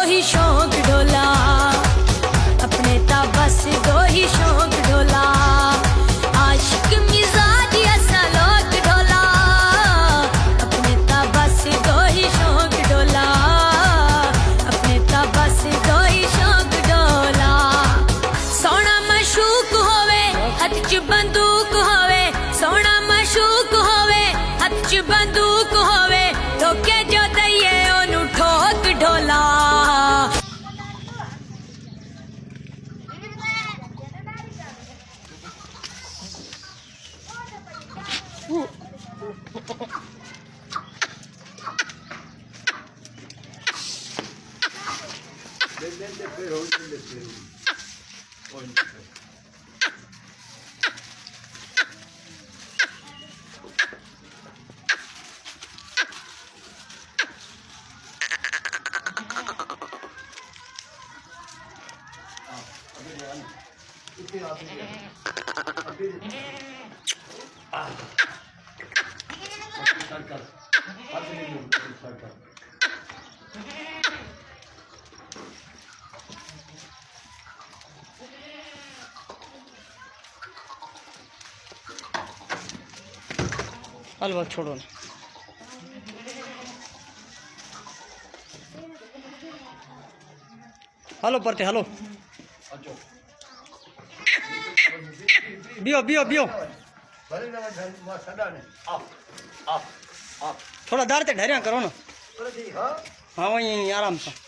ही शौक ढोला, अपने ता बस दो ही शौक ढोला, आशिक मिजाज ऐसा लोक ढोला, अपने ता बस दो ही शौक ढोला, अपने ता बस दो ही शौक ढोला। सोना मशूक होवे हथ च बंदूक होवे, सोना मशूक होवे हथ च बंदूक होवे, ठोके जो दइए ओनू ठोक ढोला। हलवा छोड़ो ना, हलो परते हलो, बियो बियो बियो, थोड़ा दार ते ढेरिया करो ना। हाँ वही आराम से।